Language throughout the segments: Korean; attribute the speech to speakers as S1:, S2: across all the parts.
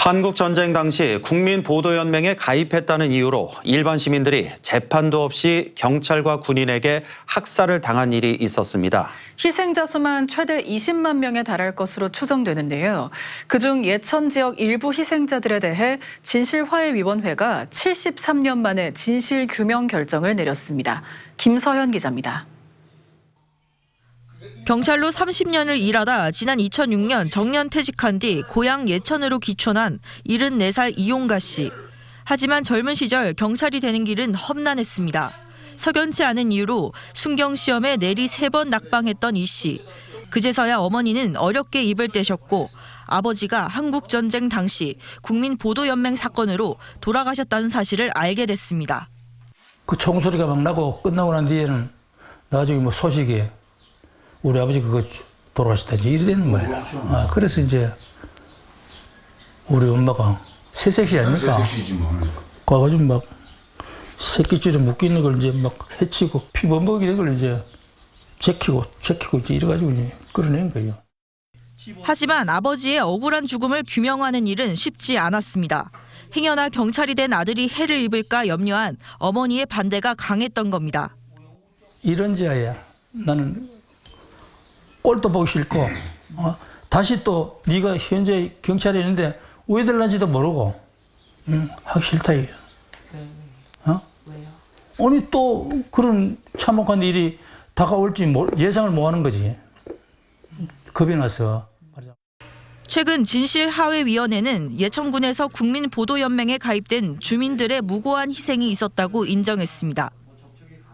S1: 한국전쟁 당시 국민보도연맹에 가입했다는 이유로 일반 시민들이 재판도 없이 경찰과 군인에게 학살을 당한 일이 있었습니다.
S2: 희생자 수만 최대 20만 명에 달할 것으로 추정되는데요. 그중 예천 지역 일부 희생자들에 대해 진실화해위원회가 73년 만에 진실규명 결정을 내렸습니다. 김서현 기자입니다.
S3: 경찰로 30년을 일하다 지난 2006년 정년퇴직한 뒤 고향 예천으로 귀촌한 74살 이용가 씨. 하지만 젊은 시절 경찰이 되는 길은 험난했습니다. 석연치 않은 이유로 순경시험에 내리 3번 낙방했던 이 씨. 그제서야 어머니는 어렵게 입을 떼셨고 아버지가 한국전쟁 당시 국민보도연맹 사건으로 돌아가셨다는 사실을 알게 됐습니다.
S4: 그 총소리가 막 나고 끝나고 난 뒤에는 나중에 뭐 소식이 우리 아버지 그거 돌아가셨다지 이래 되는 거예요. 그래서 이제 우리 엄마가 새색시 아닙니까? 가가지고 막 새끼줄에 묶이는 걸 이제 막 해치고 피범벅이는 걸 이제 제키고 이제 이래가지고 이제 끌어낸 거예요.
S3: 하지만 아버지의 억울한 죽음을 규명하는 일은 쉽지 않았습니다. 행여나 경찰이 된 아들이 해를 입을까 염려한 어머니의 반대가 강했던 겁니다.
S4: 이런 지하에 나는 꼴도 보기 싫고 다시 또 네가 현재 경찰에 있는데 왜 될는지도 모르고 하기 싫다 이게.
S5: 왜요?
S4: 아니 또 그런 참혹한 일이 다가올지 예상을 못하는 거지. 겁이 나서.
S3: 최근 진실화해위원회는 예천군에서 국민보도연맹에 가입된 주민들의 무고한 희생이 있었다고 인정했습니다.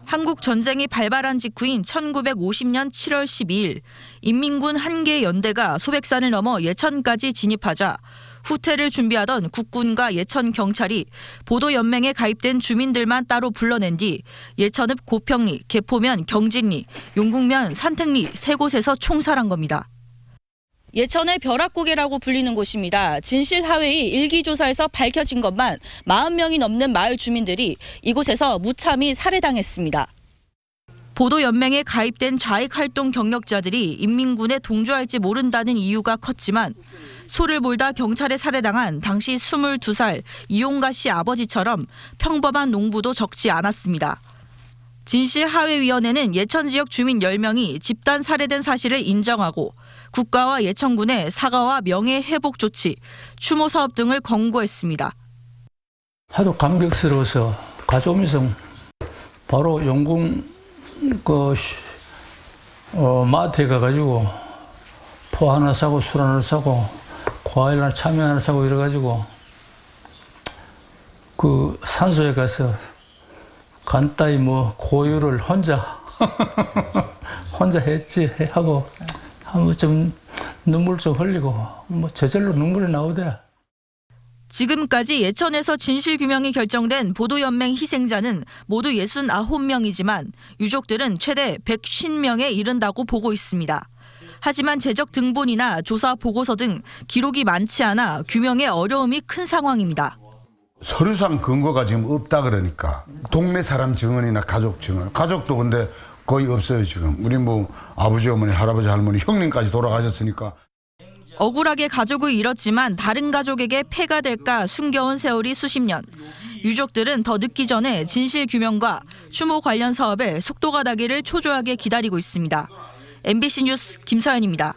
S3: 한국 전쟁이 발발한 직후인 1950년 7월 12일 인민군 한개 연대가 소백산을 넘어 예천까지 진입하자 후퇴를 준비하던 국군과 예천 경찰이 보도연맹에 가입된 주민들만 따로 불러낸 뒤 예천읍 고평리, 개포면 경진리, 용국면 산택리 3곳에서 총살한 겁니다. 예천의 벼락고개라고 불리는 곳입니다. 진실화해의 일기조사에서 밝혀진 것만 40명이 넘는 마을 주민들이 이곳에서 무참히 살해당했습니다. 보도연맹에 가입된 좌익활동 경력자들이 인민군에 동조할지 모른다는 이유가 컸지만 소를 몰다 경찰에 살해당한 당시 22살 이용가 씨 아버지처럼 평범한 농부도 적지 않았습니다. 진실화해위원회는 예천 지역 주민 10명이 집단 살해된 사실을 인정하고 국가와 예천군의 사과와 명예회복 조치, 추모 사업 등을 권고했습니다.
S4: 하도 감격스러워서 가져오면서 바로 용궁 마트에 가가지고 포 하나 사고 술 하나 사고 과일 하나 참외 하나 사고 이래가지고 그 산소에 가서 간단히 뭐 고유를 혼자 했지 하고 한번 좀 눈물 좀 흘리고 뭐 저절로 눈물이 나오대.
S3: 지금까지 예천에서 진실규명이 결정된 보도연맹 희생자는 모두 69명이지만 유족들은 최대 150명에 이른다고 보고 있습니다. 하지만 재적 등본이나 조사 보고서 등 기록이 많지 않아 규명에 어려움이 큰 상황입니다.
S6: 서류상 근거가 지금 없다 그러니까 동네 사람 증언이나 가족 증언, 가족도 근데 거의 없어요 지금. 우리 뭐 아버지, 어머니, 할아버지, 할머니, 형님까지 돌아가셨으니까.
S3: 억울하게 가족을 잃었지만 다른 가족에게 폐가 될까 숨겨온 세월이 수십 년. 유족들은 더 늦기 전에 진실규명과 추모 관련 사업에 속도가 나기를 초조하게 기다리고 있습니다. MBC 뉴스 김서연입니다.